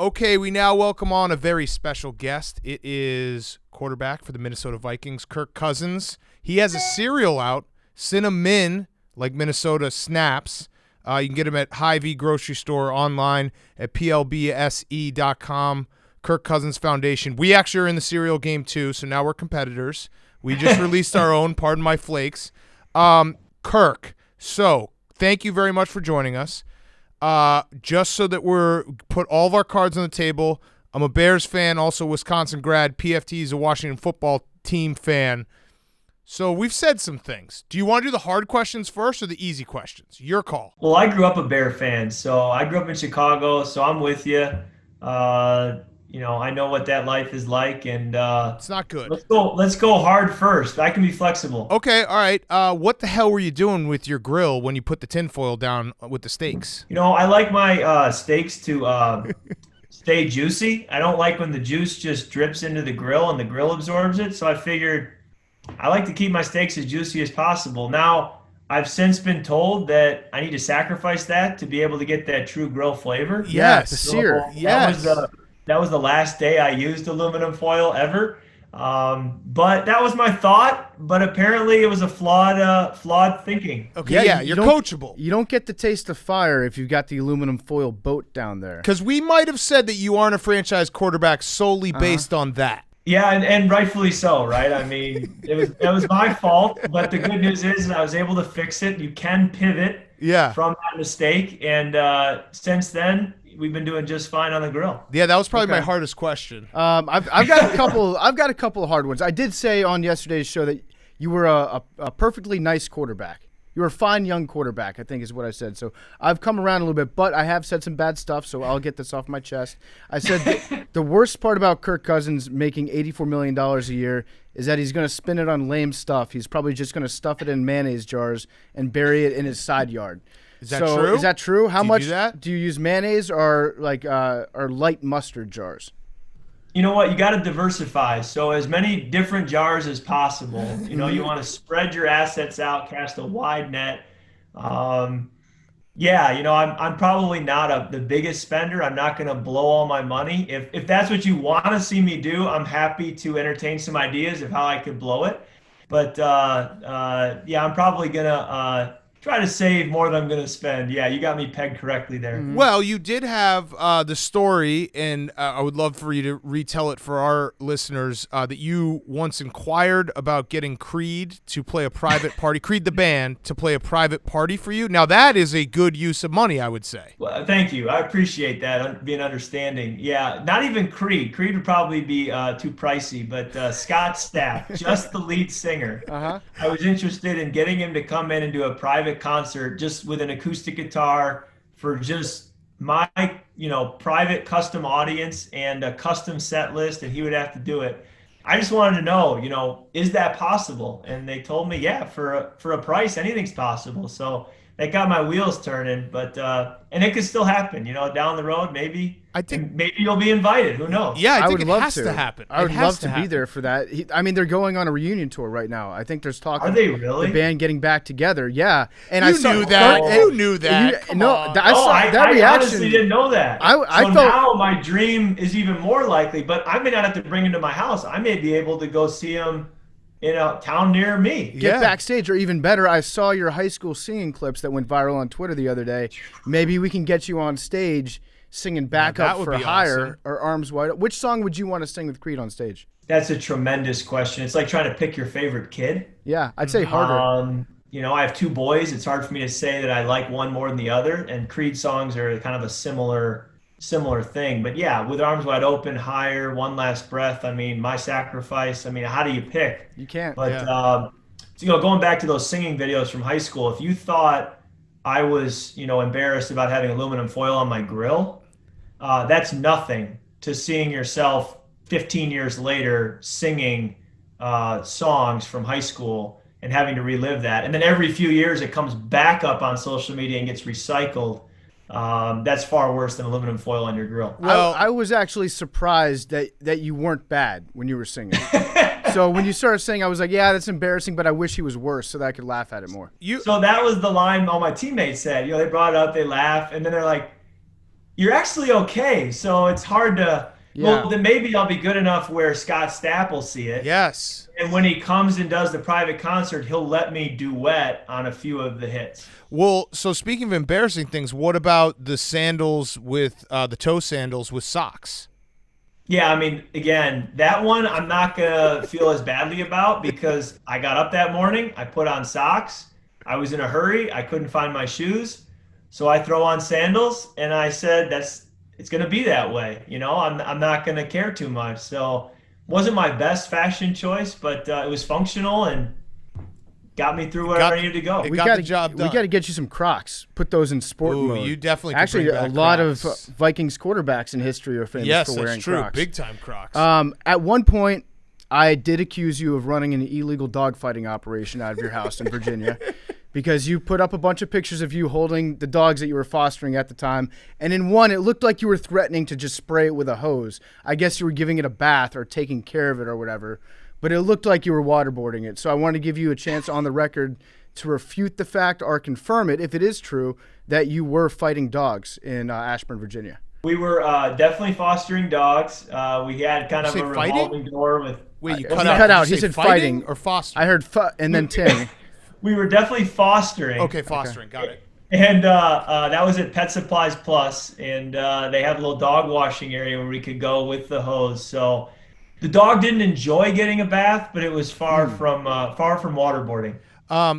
Okay, we now welcome on a very special guest. It is quarterback for the Minnesota Vikings, Kirk Cousins. He has a cereal out, Cinnamon, like Minnesota Snaps. You can get him at Hy-Vee grocery store, online at plbse.com. Kirk Cousins Foundation. We actually are in the cereal game too, so now we're competitors. We just released our own, pardon my flakes. Kirk, so thank you very much for joining us. Just so that we're put all of our cards on the table, I'm a Bears fan, also Wisconsin grad. PFT is a Washington football team fan. So we've said some things. Do you want to do the hard questions first or the easy questions? Your call. Well, I grew up a Bear fan, so I grew up in Chicago, so I'm with you. I know what that life is like, and It's not good. Let's go hard first. I can be flexible. Okay, all right. What the hell were you doing with your grill when you put the tinfoil down with the steaks? I like my steaks to stay juicy. I don't like when the juice just drips into the grill and the grill absorbs it, so I figured I like to keep my steaks as juicy as possible. Now, I've since been told that I need to sacrifice that to be able to get that true grill flavor. Yes, the sear. Yes. That was the last day I used aluminum foil ever. But that was my thought. But apparently it was a flawed thinking. Okay, yeah, you're coachable. You don't get the taste of fire if you've got the aluminum foil boat down there. Because we might have said that you aren't a franchise quarterback solely based on that. Yeah, and rightfully so, right? I mean, it was my fault. But the good news is I was able to fix it. You can pivot from that mistake. And since then, we've been doing just fine on the grill. Yeah, that was probably my hardest question. I've got a couple. I've got a couple of hard ones. I did say on yesterday's show that you were a perfectly nice quarterback. You were a fine young quarterback, I think is what I said. So I've come around a little bit, but I have said some bad stuff, so I'll get this off my chest. I said the worst part about Kirk Cousins making $84 million a year is that he's going to spend it on lame stuff. He's probably just going to stuff it in mayonnaise jars and bury it in his side yard. Is that true? Is that true? How much do you use mayonnaise or or light mustard jars? You know what? You got to diversify. So as many different jars as possible. You want to spread your assets out, cast a wide net. I'm probably not the biggest spender. I'm not going to blow all my money. If that's what you want to see me do, I'm happy to entertain some ideas of how I could blow it. But I'm probably going to try to save more than I'm going to spend. Yeah, you got me pegged correctly there. Mm-hmm. Well, you did have the story, and I would love for you to retell it for our listeners, that you once inquired about getting Creed to play a private party, Creed the band, to play a private party for you. Now, that is a good use of money, I would say. Well, thank you. I appreciate that, being understanding. Yeah, not even Creed. Creed would probably be too pricey, but Scott Stapp, just the lead singer. I was interested in getting him to come in and do a private concert just with an acoustic guitar for just my private custom audience and a custom set list, and he would have to do it. I just wanted to know, is that possible? And they told me, yeah, for a price, anything's possible. So that got my wheels turning, but and it could still happen, down the road, maybe. I think maybe you'll be invited. Who knows? Yeah, I think would it love has to. to happen. I would love to be there for that. They're going on a reunion tour right now. I think there's talk. Are they really? The band getting back together. Yeah, and you knew that. You knew that. I saw that reaction. I honestly didn't know that. I so felt, now my dream is even more likely. But I may not have to bring him to my house. I may be able to go see him in a town near me. Get backstage, or even better, I saw your high school singing clips that went viral on Twitter the other day. Maybe we can get you on stage singing Back Up for Hire awesome. Or Arms Wide Open. Which song would you want to sing with Creed on stage? That's a tremendous question. It's like trying to pick your favorite kid. Yeah, I'd say harder. I have two boys. It's hard for me to say that I like one more than the other, and Creed songs are kind of a similar thing. But yeah, with Arms Wide Open, Higher, One Last Breath, My Sacrifice, how do you pick? You can't. But going back to those singing videos from high school, if you thought I was embarrassed about having aluminum foil on my grill, that's nothing to seeing yourself 15 years later singing songs from high school and having to relive that. And then every few years it comes back up on social media and gets recycled. That's far worse than aluminum foil on your grill. Well, I was actually surprised that you weren't bad when you were singing. So when you started saying, I was like, yeah, that's embarrassing, but I wish he was worse so that I could laugh at it more. So that was the line all my teammates said. They brought it up, they laugh, and then they're like, You're actually okay. So it's hard to, Yeah. well, then maybe I'll be good enough where Scott Stapp will see it. Yes. And when he comes and does the private concert, he'll let me duet on a few of the hits. Well, so speaking of embarrassing things, what about the sandals with the toe sandals with socks? Yeah, I mean, again, that one I'm not gonna feel as badly about because I got up that morning, I put on socks, I was in a hurry, I couldn't find my shoes, so I throw on sandals, and I said it's gonna be that way. I'm not gonna care too much. So wasn't my best fashion choice, but it was functional and got me through where I needed to go. It got the job done. We got to get you some Crocs. Put those in sport Ooh, mode. you definitely could actually bring a back lot Crocs. of Vikings quarterbacks in history are famous Yes, for wearing that's true. Crocs. Big time Crocs. At one point, I did accuse you of running an illegal dogfighting operation out of your house in Virginia because you put up a bunch of pictures of you holding the dogs that you were fostering at the time. And in one, it looked like you were threatening to just spray it with a hose. I guess you were giving it a bath or taking care of it or whatever. But it looked like you were waterboarding it. So I wanted to give you a chance on the record to refute the fact or confirm it, if it is true, that you were fighting dogs in Ashburn, Virginia. We were definitely fostering dogs. We had kind of say a revolving door with. Wait, you He cut out. cut out. Did you He say said fighting. or foster? I heard and then ting. We were definitely fostering. Okay, fostering. Got it. And that was at Pet Supplies Plus, and they have a little dog washing area where we could go with the hose. So the dog didn't enjoy getting a bath, but it was far from waterboarding.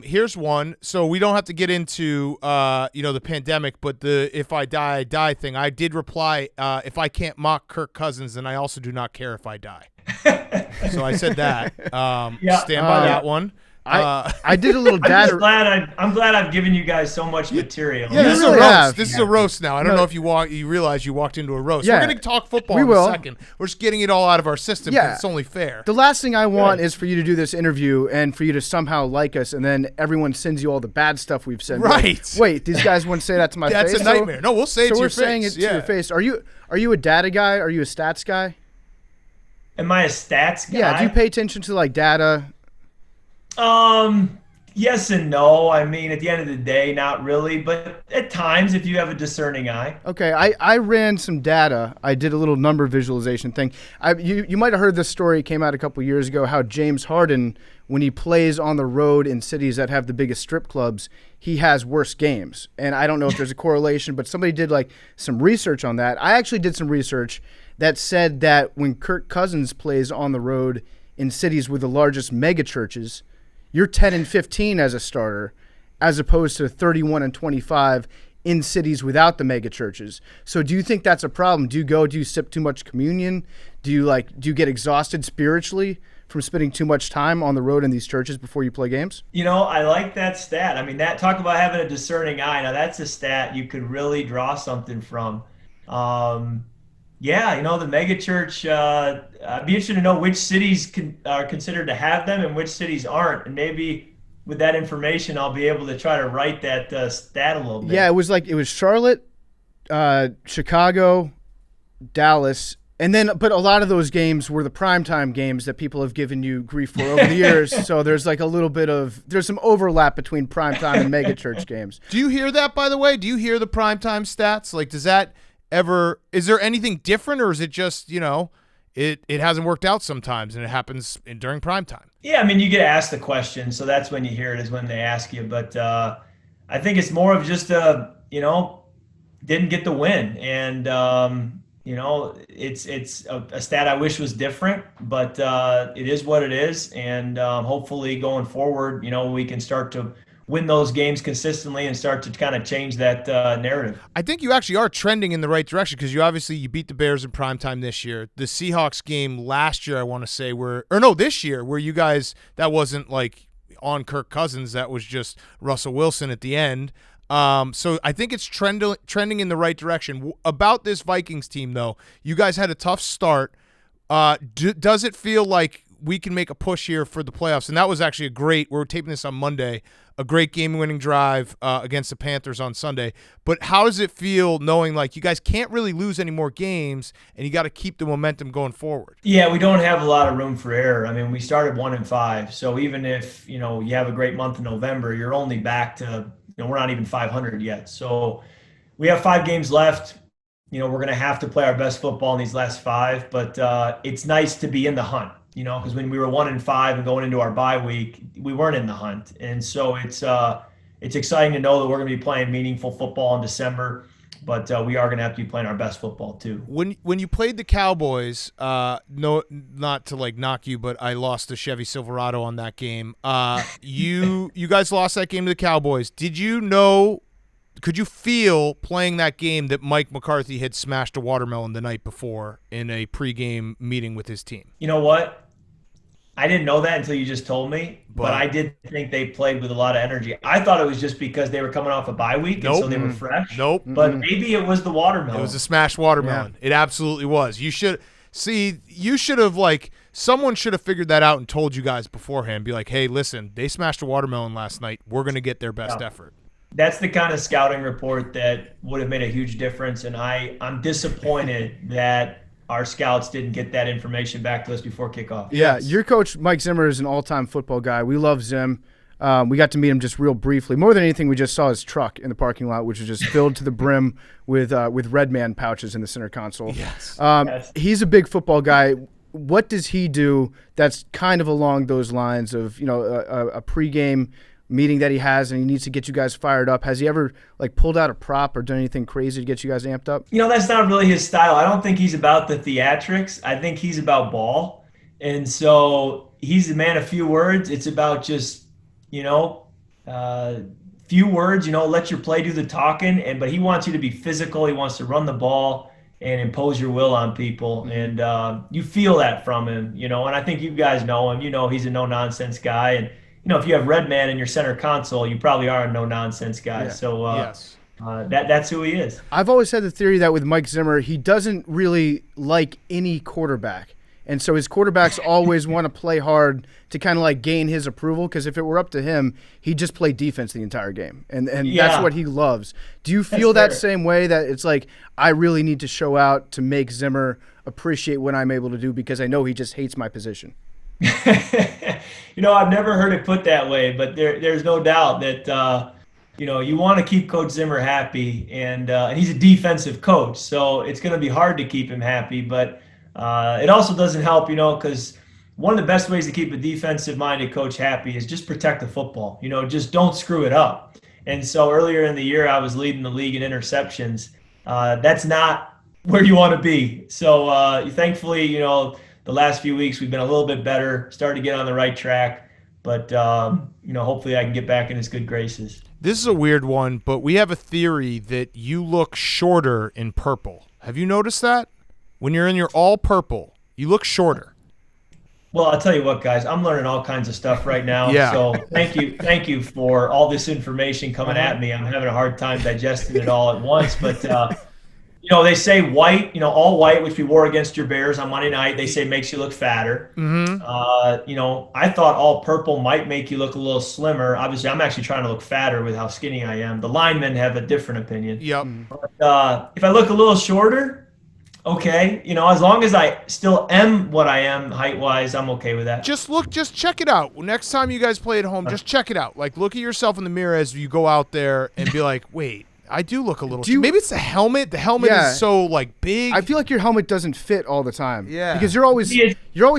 Here's one. So we don't have to get into the pandemic, but the "if I die, I die" thing. I did reply, if I can't mock Kirk Cousins, then I also do not care if I die. So I said that. Stand by that one. I did a little data. I'm glad I've given you guys so much material. Yeah, this is a really roast. have. This is a roast now. I don't know if you realize you walked into a roast. Yeah. We're going to talk football We in will. a second. We're just getting it all out of our system because it's only fair. The last thing I want is for you to do this interview and for you to somehow like us, and then everyone sends you all the bad stuff we've said. Right. Like, wait, these guys wouldn't say that to my face. That's a nightmare. No, we'll say it so to we're your saying face. it to your face. Are you a data guy? Are you a stats guy? Am I a stats guy? Yeah. Do you pay attention to like data? Yes and no. I mean, at the end of the day, not really. But at times, if you have a discerning eye. Okay, I ran some data. I did a little number visualization thing. You might have heard this story. It came out a couple years ago, how James Harden, when he plays on the road in cities that have the biggest strip clubs, he has worse games. And I don't know if there's a correlation, but somebody did like some research on that. I actually did some research that said that when Kirk Cousins plays on the road in cities with the largest mega churches, you're 10-15 as a starter, as opposed to 31-25 in cities without the mega churches. So do you think that's a problem? Do you sip too much communion? Do you get exhausted spiritually from spending too much time on the road in these churches before you play games? I like that stat. I mean, talk about having a discerning eye. Now that's a stat you could really draw something from. The mega church, I'd be interested to know which cities are considered to have them and which cities aren't. And maybe with that information, I'll be able to try to write that stat a little bit. Yeah, it was Charlotte, Chicago, Dallas, but a lot of those games were the primetime games that people have given you grief for over the years. So there's like there's some overlap between primetime and mega church games. Do you hear that, by the way? Do you hear the primetime stats? Like, is there anything different, or is it just, it hasn't worked out sometimes and it happens during prime time? Yeah, I mean, you get asked the question, so that's when you hear it, is when they ask you. But I think it's more of just didn't get the win. And, it's a stat I wish was different, but it is what it is. And hopefully going forward, we can start to win those games consistently and start to kind of change that narrative. I think you actually are trending in the right direction because you beat the Bears in primetime this year. The Seahawks game last year, I want to say, this year, where you guys, that wasn't like on Kirk Cousins, that was just Russell Wilson at the end. So I think it's trending in the right direction. About this Vikings team, though, you guys had a tough start. Does it feel like we can make a push here for the playoffs? And that was actually we're taping this on Monday, a great game-winning drive against the Panthers on Sunday. But how does it feel knowing like you guys can't really lose any more games and you got to keep the momentum going forward? Yeah, we don't have a lot of room for error. I mean, we started 1-5. So even if, you have a great month in November, you're only back to, we're not even 500 yet. So we have 5 games left. we're going to have to play our best football in these last 5, but it's nice to be in the hunt, because when we were 1-5 and going into our bye week, we weren't in the hunt. And so it's exciting to know that we're going to be playing meaningful football in December, but we are going to have to be playing our best football too. When you played the Cowboys, no, not to like knock you, but I lost the Chevy Silverado on that game. You guys lost that game to the Cowboys. Could you feel playing that game that Mike McCarthy had smashed a watermelon the night before in a pregame meeting with his team? You know what? I didn't know that until you just told me, but I did think they played with a lot of energy. I thought it was just because they were coming off a bye week, and so they were fresh. Nope. But maybe it was the watermelon. It was a smashed watermelon. Yeah. It absolutely was. Someone should have figured that out and told you guys beforehand. Be like, hey, listen, they smashed a watermelon last night. We're going to get their best effort. That's the kind of scouting report that would have made a huge difference, and I'm disappointed that our scouts didn't get that information back to us before kickoff. Yeah, your coach, Mike Zimmer, is an all-time football guy. We love Zim. We got to meet him just real briefly. More than anything, we just saw his truck in the parking lot, which was just filled to the brim with Red Man pouches in the center console. Yes. He's a big football guy. What does he do that's kind of along those lines of, a pregame meeting that he has and he needs to get you guys fired up? Has he ever pulled out a prop or done anything crazy to get you guys amped up? That's not really his style. I don't think he's about the theatrics. I think he's about ball. And so he's a man of few words. It's about just, few words, let your play do the talking. But he wants you to be physical. He wants to run the ball and impose your will on people. And you feel that from him, and I think you guys know him. He's a no-nonsense guy. And if you have Red Man in your center console, you probably are a no-nonsense guy. Yeah. So yes. That's who he is. I've always had the theory that with Mike Zimmer, he doesn't really like any quarterback. And so his quarterbacks always want to play hard to kind of gain his approval, because if it were up to him, he'd just play defense the entire game. And that's what he loves. Do you feel that same way, that it's I really need to show out to make Zimmer appreciate what I'm able to do, because I know he just hates my position? I've never heard it put that way, but there's no doubt that, you want to keep Coach Zimmer happy, and he's a defensive coach, so it's going to be hard to keep him happy. But it also doesn't help, because one of the best ways to keep a defensive-minded coach happy is just protect the football. Just don't screw it up. And so earlier in the year, I was leading the league in interceptions. That's not where you want to be. So thankfully, the last few weeks we've been a little bit better, started to get on the right track, but hopefully I can get back in his good graces. This is a weird one, but we have a theory that you look shorter in purple. Have you noticed that? When you're in your all purple, you look shorter. Well, I'll tell you what, guys, I'm learning all kinds of stuff right now. Yeah. So thank you for all this information coming at me. I'm having a hard time digesting it all at once, but they say white, all white, which we wore against your Bears on Monday night, they say makes you look fatter. Mm-hmm. I thought all purple might make you look a little slimmer. Obviously, I'm actually trying to look fatter with how skinny I am. The linemen have a different opinion. Yep. But, if I look a little shorter, okay. As long as I still am what I am height-wise, I'm okay with that. Just check it out. Next time you guys play at home, just check it out. Look at yourself in the mirror as you go out there and be like, wait, I do look a little. Maybe it's the helmet. The helmet is so big. I feel like your helmet doesn't fit all the time. Yeah. Because you're always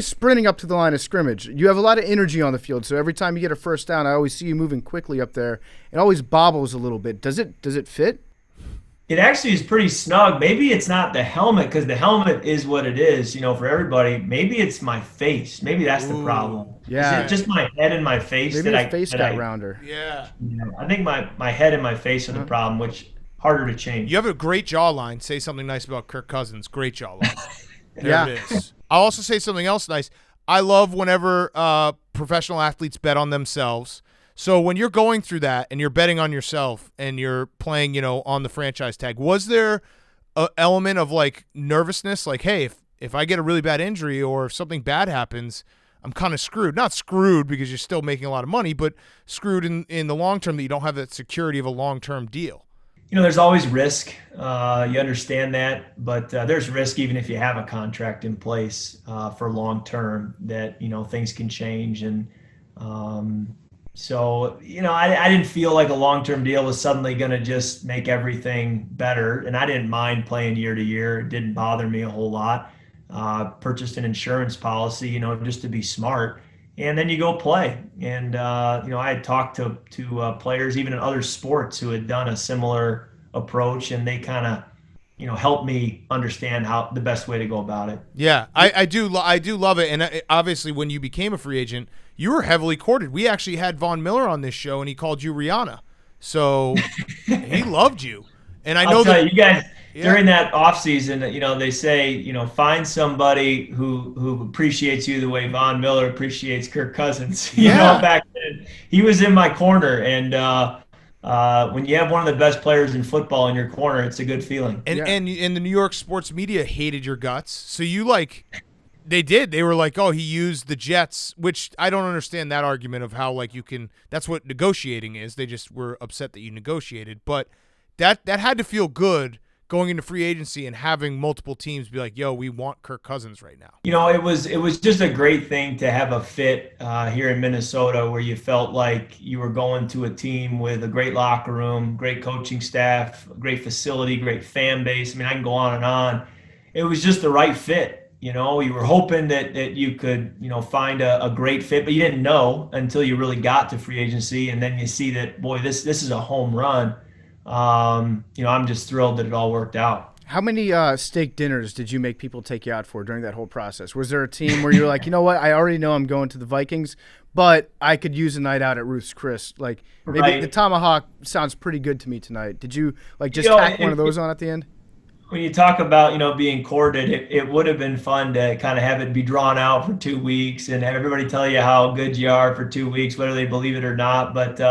sprinting up to the line of scrimmage. You have a lot of energy on the field, so every time you get a first down, I always see you moving quickly up there. It always bobbles a little bit. Does it fit? It actually is pretty snug. Maybe it's not the helmet, because the helmet is what it is, for everybody. Maybe it's my face. Maybe that's the problem. Yeah. Is it just my head and my face? Maybe your face got rounder. Yeah. I think my head and my face are the problem, which harder to change. You have a great jawline. Say something nice about Kirk Cousins. Great jawline. There it is. I'll also say something else nice. I love whenever professional athletes bet on themselves. So when you're going through that and you're betting on yourself and you're playing, on the franchise tag, was there an element of nervousness? Hey, if I get a really bad injury or if something bad happens, I'm kind of screwed. Not screwed because you're still making a lot of money, but screwed in the long term, that you don't have that security of a long-term deal. There's always risk. You understand that, but there's risk even if you have a contract in place for long term, that, things can change. And, So, I didn't feel like a long-term deal was suddenly going to just make everything better. And I didn't mind playing year to year. It didn't bother me a whole lot. Purchased an insurance policy, just to be smart. And then you go play. And, I had talked to players, even in other sports, who had done a similar approach, and they kind of, helped me understand how the best way to go about it. Yeah, I do love it. And obviously, when you became a free agent, you were heavily courted. We actually had Von Miller on this show, and he called you Rihanna. So he loved you. And I'll tell you guys, during that offseason, they say, find somebody who appreciates you the way Von Miller appreciates Kirk Cousins. Back then, he was in my corner, and when you have one of the best players in football in your corner, it's a good feeling. And the New York sports media hated your guts. So they did. They were like, oh, he used the Jets, which I don't understand that argument of how that's what negotiating is. They just were upset that you negotiated. But that had to feel good going into free agency and having multiple teams be like, yo, we want Kirk Cousins right now. It was just a great thing to have a fit here in Minnesota where you felt like you were going to a team with a great locker room, great coaching staff, great facility, great fan base. I mean, I can go on and on. It was just the right fit. You were hoping that you could, find a great fit, but you didn't know until you really got to free agency. And then you see that, boy, this is a home run. I'm just thrilled that it all worked out. How many steak dinners did you make people take you out for during that whole process? Was there a team where you were like, you know what, I already know I'm going to the Vikings, but I could use a night out at Ruth's Chris. Like maybe the tomahawk sounds pretty good to me tonight. Did you tack one of those on at the end? When you talk about, being courted, it would have been fun to kind of have it be drawn out for 2 weeks and have everybody tell you how good you are for 2 weeks, whether they believe it or not. But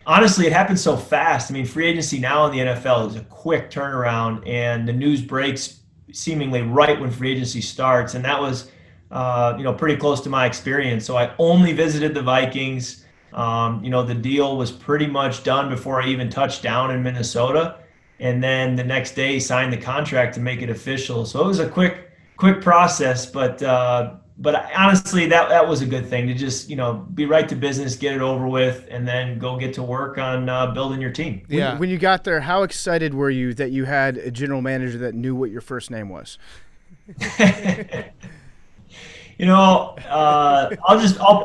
honestly, it happens so fast. I mean, free agency now in the NFL is a quick turnaround, and the news breaks seemingly right when free agency starts. And that was, pretty close to my experience. So I only visited the Vikings. The deal was pretty much done before I even touched down in Minnesota. And then the next day signed the contract to make it official. So it was a quick process, but honestly, that was a good thing to just, be right to business, get it over with, and then go get to work on building your team. Yeah. When you got there, how excited were you that you had a general manager that knew what your first name was? I'll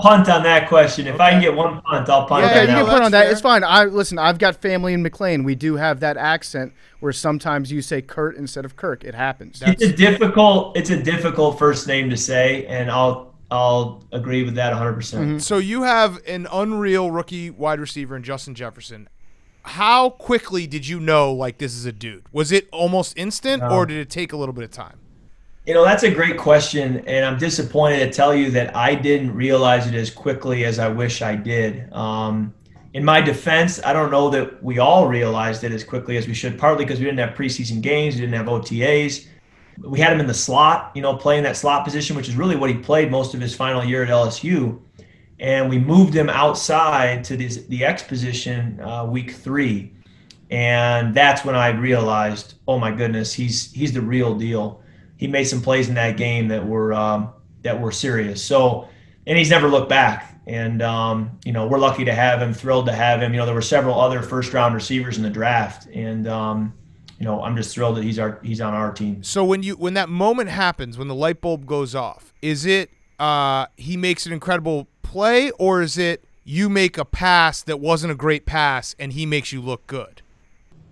punt on that question. If I can get one punt, I'll punt. Okay, you can punt on that. Fair. It's fine. I've got family in McLean. We do have that accent where sometimes you say Kurt instead of Kirk. It happens. It's a difficult first name to say, and I'll agree with that 100%. Mm-hmm. So you have an unreal rookie wide receiver in Justin Jefferson. How quickly did you know this is a dude? Was it almost instant, or did it take a little bit of time? That's a great question, and I'm disappointed to tell you that I didn't realize it as quickly as I wish I did. In my defense, I don't know that we all realized it as quickly as we should, partly because we didn't have preseason games, we didn't have OTAs. We had him in the slot, playing that slot position, which is really what he played most of his final year at LSU. And we moved him outside to the X position week 3. And that's when I realized, oh my goodness, he's the real deal. He made some plays in that game that were serious. So, and he's never looked back. And we're lucky to have him, thrilled to have him. There were several other first-round receivers in the draft, and I'm just thrilled that he's on our team. So when that moment happens, when the light bulb goes off, is it he makes an incredible play, or is it you make a pass that wasn't a great pass and he makes you look good?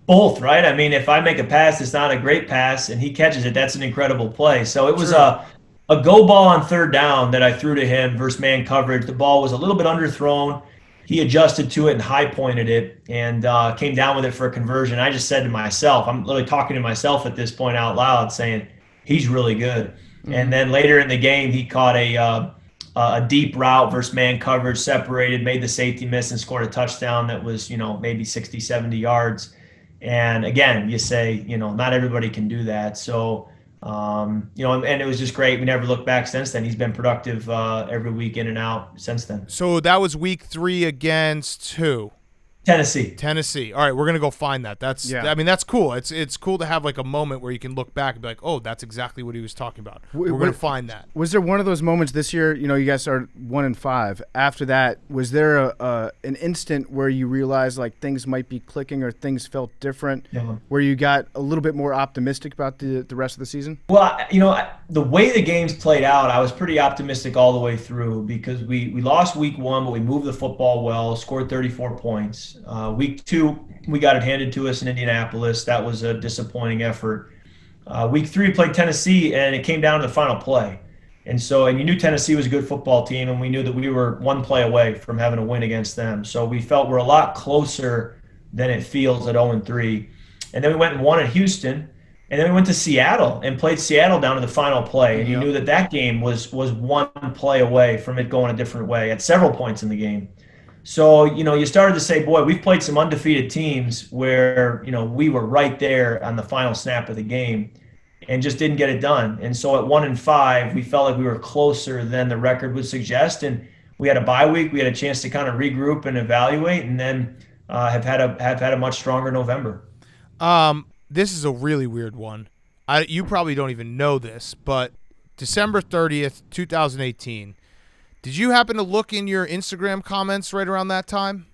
Both, right? I mean, if I make a pass, it's not a great pass, and he catches it, that's an incredible play. So it was a go ball on third down that I threw to him versus man coverage. The ball was a little bit underthrown. He adjusted to it and high pointed it and came down with it for a conversion. I just said to myself, I'm literally talking to myself at this point out loud, saying he's really good. Mm-hmm. And then later in the game, he caught a deep route versus man coverage, separated, made the safety miss, and scored a touchdown that was maybe 60, 70 yards. And again, you say, not everybody can do that. So, and it was just great. We never looked back since then. He's been productive every week in and out since then. So that was week 3 against who? Tennessee. All right, we're gonna go find that. I mean, that's cool. It's cool to have like a moment where you can look back and be like, oh, that's exactly what he was talking about. We're gonna find that. Was there one of those moments this year? You know, you guys are 1-5. After that, was there an instant where you realized like things might be clicking or things felt different, where you got a little bit more optimistic about the rest of the season? Well, you know, the way the games played out, I was pretty optimistic all the way through because we lost week 1, but we moved the football well, scored 34 points. Week 2, we got it handed to us in Indianapolis. That was a disappointing effort. Week 3, we played Tennessee, and it came down to the final play. And you knew Tennessee was a good football team, and we knew that we were one play away from having a win against them. So we felt we're a lot closer than it feels at 0-3. And then we went and won at Houston, and then we went to Seattle and played Seattle down to the final play. And you knew that game was one play away from it going a different way at several points in the game. So, you know, you started to say, boy, we've played some undefeated teams where, you know, we were right there on the final snap of the game and just didn't get it done. And so at 1-5, we felt like we were closer than the record would suggest. And we had a bye week. We had a chance to kind of regroup and evaluate, and then have had a much stronger November. This is a really weird one. You probably don't even know this, but December 30th, 2018, did you happen to look in your Instagram comments right around that time?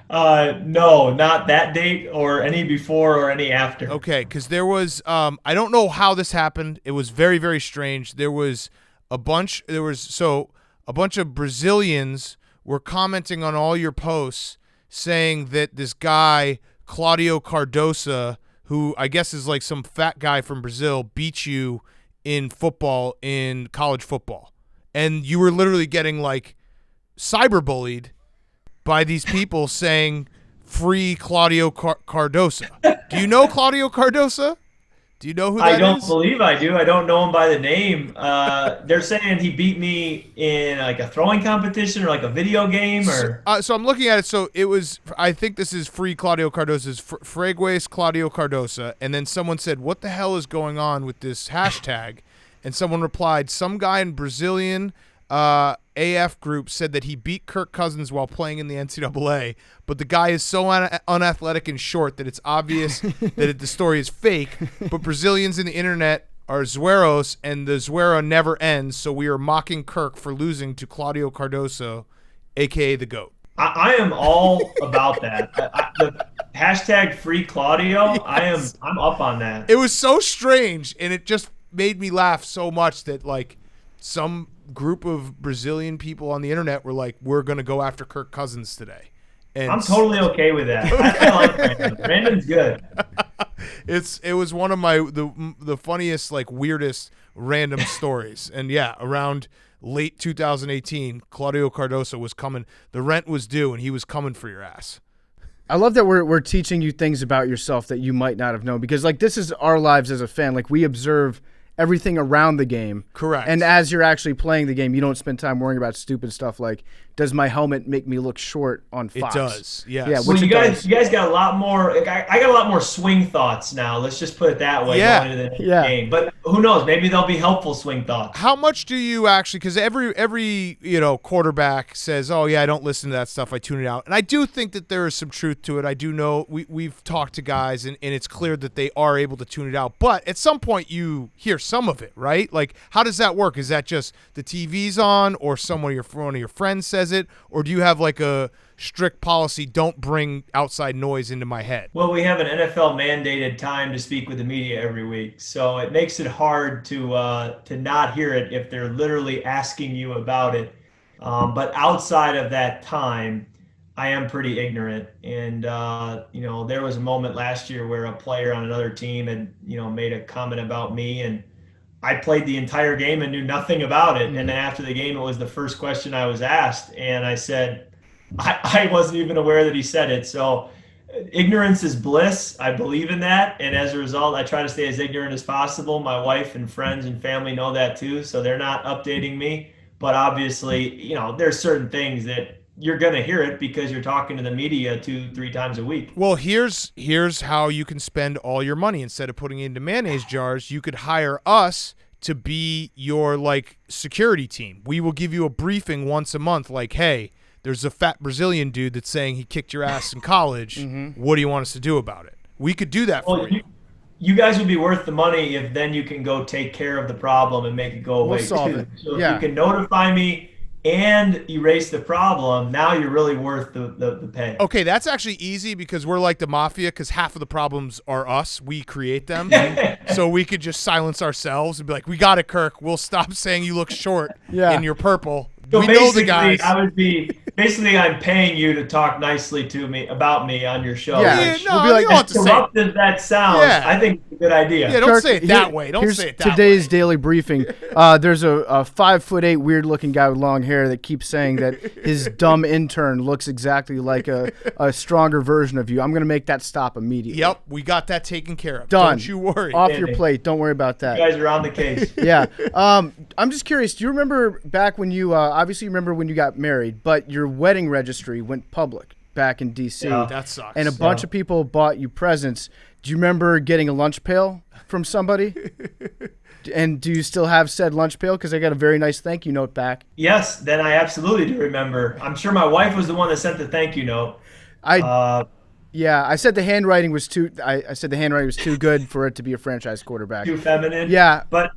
No, not that date or any before or any after. Okay, because there was I don't know how this happened. It was very, very strange. There was a bunch of Brazilians were commenting on all your posts saying that this guy, Claudio Cardoso, who I guess is like some fat guy from Brazil, beat you in football, in college football. And you were literally getting like cyberbullied by these people saying free Claudio Cardoso. Do you know Claudio Cardoso? Do you know who that is? I don't believe I do. I don't know him by the name. They're saying he beat me in like a throwing competition or like a video game or. So I'm looking at it. So it was, I think this is free Claudio Cardoso's Fregues Claudio Cardoso. And then someone said, what the hell is going on with this hashtag? And someone replied, some guy in Brazilian AF group said that he beat Kirk Cousins while playing in the NCAA, but the guy is so unathletic and short that it's obvious that the story is fake. But Brazilians in the internet are Zueros, and the Zuero never ends, so we are mocking Kirk for losing to Claudio Cardoso, a.k.a. the GOAT. I am all about that. The hashtag free Claudio, yes. I'm up on that. It was so strange, and it just made me laugh so much that like some group of Brazilian people on the internet were like, we're going to go after Kirk Cousins today. And I'm totally okay with that. I like Brandon. Brandon's good. It was one of the funniest, like weirdest random stories. And yeah, around late 2018, Claudio Cardoso was coming. The rent was due and he was coming for your ass. I love that we're teaching you things about yourself that you might not have known, because like this is our lives as a fan. Like we observe everything around the game. Correct. And as you're actually playing the game, you don't spend time worrying about stupid stuff like, does my helmet make me look short on Fox? It does, yes. Yeah, well, you guys got a lot more. Like, I got a lot more swing thoughts now. Let's just put it that way. Yeah. Going into the game. But who knows? Maybe they'll be helpful swing thoughts. How much do you actually? Because every quarterback says, "Oh yeah, I don't listen to that stuff. I tune it out." And I do think that there is some truth to it. I do know we've talked to guys, and it's clear that they are able to tune it out. But at some point, you hear some of it, right? Like, how does that work? Is that just the TV's on, or one of your friends says it, or do you have like a strict policy, don't bring outside noise into my head? Well, we have an NFL mandated time to speak with the media every week, so it makes it hard to not hear it if they're literally asking you about it. But outside of that time, I am pretty ignorant. And there was a moment last year where a player on another team had made a comment about me, and I played the entire game and knew nothing about it. And then after the game, it was the first question I was asked. And I said, I wasn't even aware that he said it. So ignorance is bliss. I believe in that. And as a result, I try to stay as ignorant as possible. My wife and friends and family know that too. So they're not updating me. But obviously, there's certain things that you're going to hear it because you're talking to the media 2-3 times a week. Well, here's how you can spend all your money. Instead of putting it into mayonnaise jars, you could hire us to be your like security team. We will give you a briefing once a month like, hey, there's a fat Brazilian dude that's saying he kicked your ass in college. What do you want us to do about it? We could do that for you. You guys would be worth the money if then you can go take care of the problem and make it go away solve too. it. So Yeah. if you can notify me and erase the problem, now you're really worth the pay. Okay, that's actually easy because we're like the mafia because half of the problems are us. We create them. So we could just silence ourselves and be like, we got it, Kirk. We'll stop saying you look short in your purple. So we know the guys. I would be I'm paying you to talk nicely to me about me on your show. Yeah. Which, No, We'll be like, you don't have to say it. corrupt as that sounds, Yeah. I think it's a good idea. Yeah, don't Kirk, say it that way. Don't here's say it that today's way. daily briefing. There's a 5'8" weird looking guy with long hair that keeps saying that his dumb intern looks exactly like a stronger version of you. I'm gonna make that stop immediately. Yep, we got that taken care of. Done. Don't you worry. Off your plate. Don't worry about that. You guys are on the case. Yeah. I'm just curious. Do you remember back when you obviously remember when you got married, but your wedding registry went public back in D.C. Yeah. That sucks. and a bunch of people bought you presents. Do you remember getting a lunch pail from somebody? And do you still have said lunch pail? Because I got a very nice thank you note back. Yes, then I absolutely do remember. I'm sure my wife was the one that sent the thank you note. Yeah, I said the handwriting was too. I said the handwriting was too good for it to be a franchise quarterback. Too feminine. Yeah, But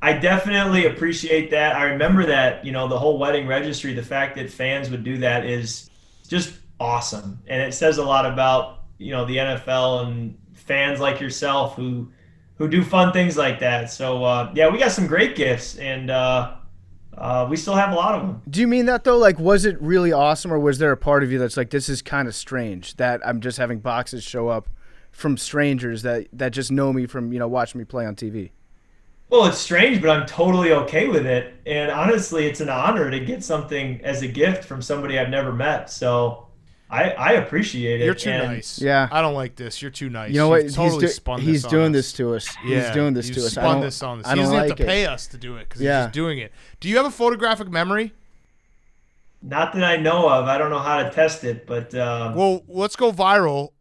I definitely appreciate that. I remember that, the whole wedding registry, the fact that fans would do that is just awesome. And it says a lot about, the NFL and fans like yourself who do fun things like that. So, yeah, we got some great gifts, and we still have a lot of them. Do you mean that though? Like, was it really awesome, or was there a part of you that's like, this is kind of strange that I'm just having boxes show up from strangers that just know me from watching me play on TV? Well, it's strange, but I'm totally okay with it. And honestly, it's an honor to get something as a gift from somebody I've never met. So I appreciate it. You're too nice. Yeah. I don't like this. You're too nice. You know what? You've totally spun this he's on doing us. this to us. Yeah, He's doing this you've to us. spun this on us. I He don't doesn't have like to it. pay us to do it because Yeah. he's just doing it. Do you have a photographic memory? Not that I know of. I don't know how to test it, but Well, let's go viral.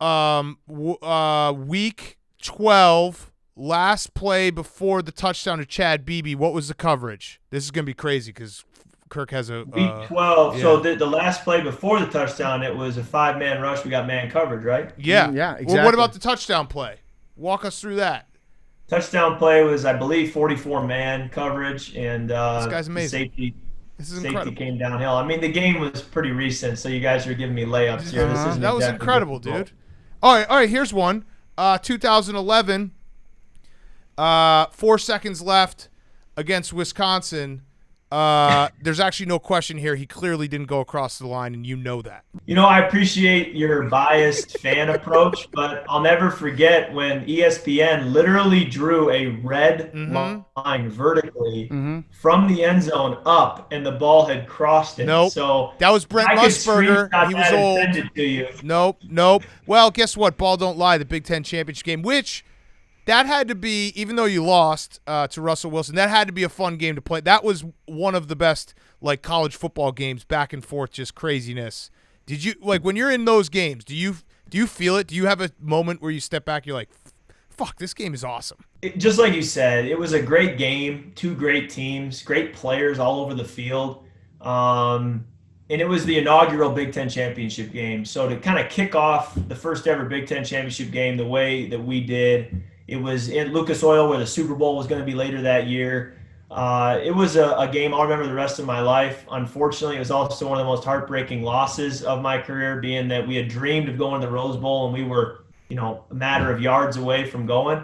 Week 12, last play before the touchdown to Chad Beebe. What was the coverage? This is going to be crazy because Kirk has a week 12. yeah. So the last play before the touchdown, it was a 5-man rush. We got man coverage, right? Yeah. Yeah, Well, exactly. what about the touchdown play? Walk us through that. Touchdown play was, I believe, 44-man coverage, and This guy's amazing. This is Safety incredible. came downhill. I mean, the game was pretty recent, so you guys are giving me layups here. This isn't That was exactly incredible, difficult. dude. All right, here's one. 2011, 4 seconds left against Wisconsin. There's actually no question here. He clearly didn't go across the line, and you know that. I appreciate your biased fan approach, but I'll never forget when ESPN literally drew a red line vertically from the end zone up, and the ball had crossed it. Nope. So That was Brent I could Musburger. screenshot He was that and old. send it to you. Nope. Well, guess what? Ball don't lie. The Big Ten championship game, which that had to be, even though you lost to Russell Wilson, that had to be a fun game to play. That was one of the best college football games, back and forth, just craziness. Did you when you're in those games? Do you feel it? Do you have a moment where you step back? You're like, "Fuck, this game is awesome." Just like you said, it was a great game. Two great teams, great players all over the field. And it was the inaugural Big Ten championship game. So to kind of kick off the first ever Big Ten championship game the way that we did, it was in Lucas Oil where the Super Bowl was going to be later that year. It was a game I'll remember the rest of my life. Unfortunately, it was also one of the most heartbreaking losses of my career, being that we had dreamed of going to the Rose Bowl and we were, a matter of yards away from going.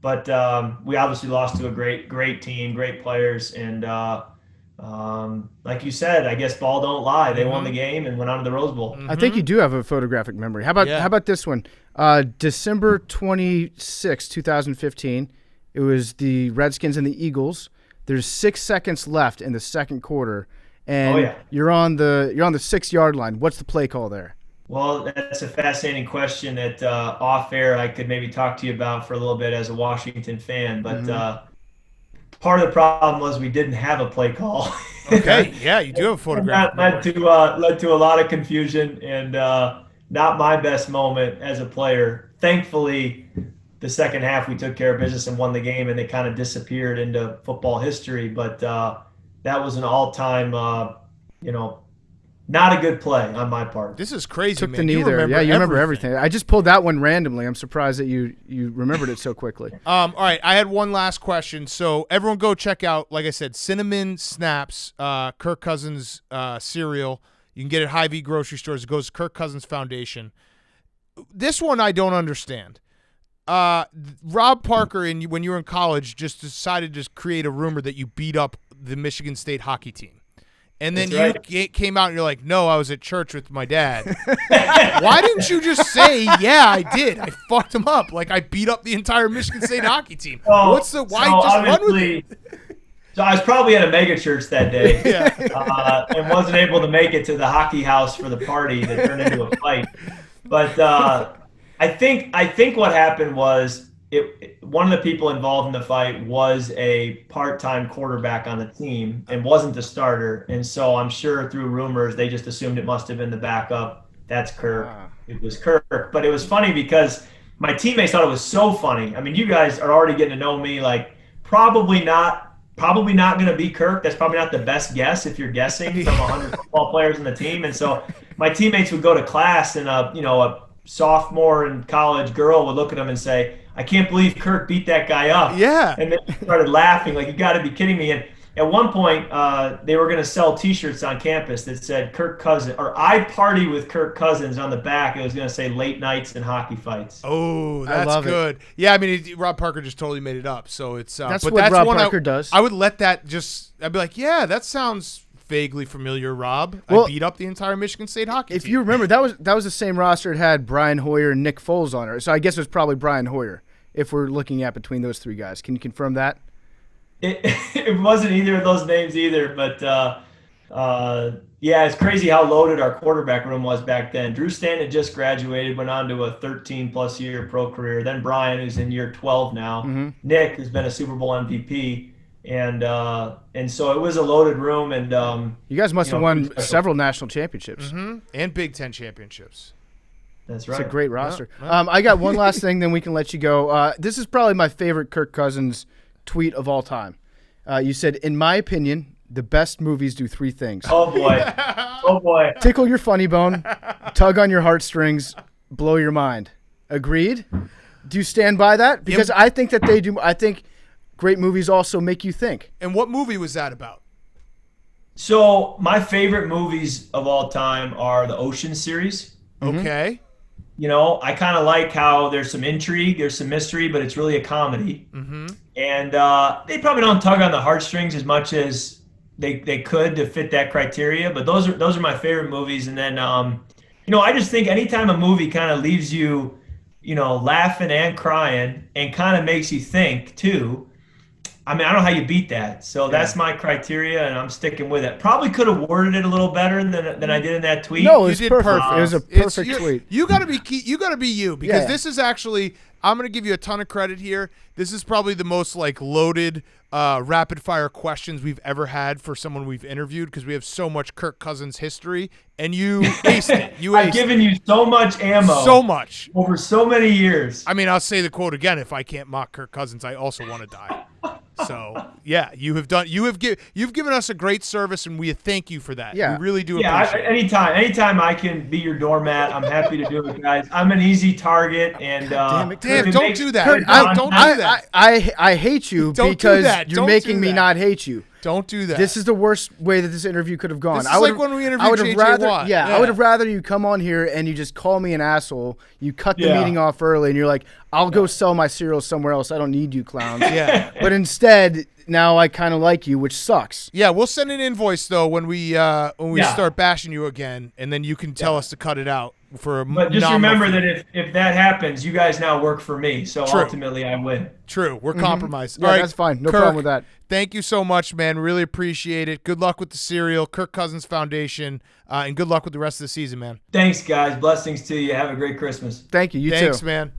But we obviously lost to a great team, great players, and like you said, I guess ball don't lie. They won the game and went on to the Rose Bowl. I think you do have a photographic memory. How about this one? December 26, 2015. It was the Redskins and the Eagles. There's 6 seconds left in the second quarter, and you're on the 6-yard line. What's the play call there? Well, that's a fascinating question that off air I could maybe talk to you about for a little bit as a Washington fan. But part of the problem was we didn't have a play call. Okay, yeah, you do have a photograph. That led to a lot of confusion and not my best moment as a player. Thankfully, the second half we took care of business and won the game, and it kind of disappeared into football history. But that was an all-time, not a good play on my part. This is crazy, Took man. the knee You there. remember Yeah, you remember everything. I just pulled that one randomly. I'm surprised that you remembered it so quickly. All right, I had one last question. So everyone go check out, like I said, Cinnamon Snaps, Kirk Cousins cereal. You can get it at Hy-Vee grocery stores. It goes to Kirk Cousins Foundation. This one I don't understand. Rob Parker, when you were in college, just decided to create a rumor that you beat up the Michigan State hockey team. And then you came out and you're like, no, I was at church with my dad. Why didn't you just say, yeah, I did. I fucked him up. Like, I beat up the entire Michigan State hockey team. Why just run with it? So I was probably at a mega church that day and wasn't able to make it to the hockey house for the party that turned into a fight. But I think what happened was one of the people involved in the fight was a part-time quarterback on the team and wasn't the starter. And so I'm sure through rumors, they just assumed it must have been the backup. That's Kirk. It was Kirk. But it was funny because my teammates thought it was so funny. I mean, you guys are already getting to know me. Like, probably not going to be Kirk. That's probably not the best guess if you're guessing from 100 football players in the team. And so my teammates would go to class and a sophomore in college girl would look at him and say, I can't believe Kirk beat that guy up. Yeah. And then he started laughing like, you got to be kidding me. And at one point, they were going to sell T-shirts on campus that said Kirk Cousins, or I party with Kirk Cousins on the back. It was going to say late nights and hockey fights. Oh, that's good. Yeah, I mean, Rob Parker just totally made it up. So it's that's what Rob Parker does. I would let that I'd be like, yeah, that sounds vaguely familiar, Rob. I beat up the entire Michigan State hockey team. If you remember, that was the same roster. It had Brian Hoyer and Nick Foles on it. So I guess it was probably Brian Hoyer if we're looking at between those three guys. Can you confirm that? It wasn't either of those names either, but yeah, it's crazy how loaded our quarterback room was back then. Drew Stanton just graduated, went on to a 13-plus year pro career. Then Brian, who's in year 12 now. Mm-hmm. Nick, who's been a Super Bowl MVP. And so it was a loaded room. And you guys must have won several national championships. Mm-hmm. And Big Ten championships. That's right. It's a great roster. Yeah. I got one last thing, then we can let you go. This is probably my favorite Kirk Cousins tweet of all time. You said, in my opinion, the best movies do three things. Oh, boy. Oh, boy. Tickle your funny bone, tug on your heartstrings, blow your mind. Agreed? Do you stand by that? Because I think that they do. I think great movies also make you think. And what movie was that about? So my favorite movies of all time are the Ocean series. Okay. You know, I kind of like how there's some intrigue, there's some mystery, but it's really a comedy. Mm-hmm. And they probably don't tug on the heartstrings as much as they could to fit that criteria. But those are my favorite movies. And then, I just think anytime a movie kind of leaves you, laughing and crying and kind of makes you think too. I mean, I don't know how you beat that. So that's my criteria, and I'm sticking with it. Probably could have worded it a little better than I did in that tweet. No, it was perfect. It was a perfect tweet. You got to be you got to be you because this is actually. I'm going to give you a ton of credit here. This is probably the most loaded rapid fire questions we've ever had for someone we've interviewed because we have so much Kirk Cousins history, and you aced it. I've given you so much ammo. So much over so many years. I mean, I'll say the quote again: "If I can't mock Kirk Cousins, I also want to die." So yeah, you've given us a great service, and we thank you for that. Yeah, we really do. Appreciate it. Anytime I can be your doormat, I'm happy to do it, guys. I'm an easy target, and damn, don't do that. Kurt, don't do that. I hate you because you're making me not hate you. Don't do that. This is the worst way that this interview could have gone. This is like when we interviewed J.J. Watt. Yeah, I would have rather you come on here and you just call me an asshole. You cut the meeting off early, and you're like, I'll go sell my cereal somewhere else. I don't need you clowns. Yeah. But instead, now I kind of like you, which sucks. Yeah, we'll send an invoice, though, when we start bashing you again, and then you can tell us to cut it out. But just remember that if that happens, you guys now work for me, so ultimately I win. True. We're compromised. Yeah, all right, that's fine. No problem with that. Thank you so much, man. Really appreciate it. Good luck with the cereal, Kirk Cousins Foundation, and good luck with the rest of the season, man. Thanks, guys. Blessings to you. Have a great Christmas. Thank you. You too. Thanks, man.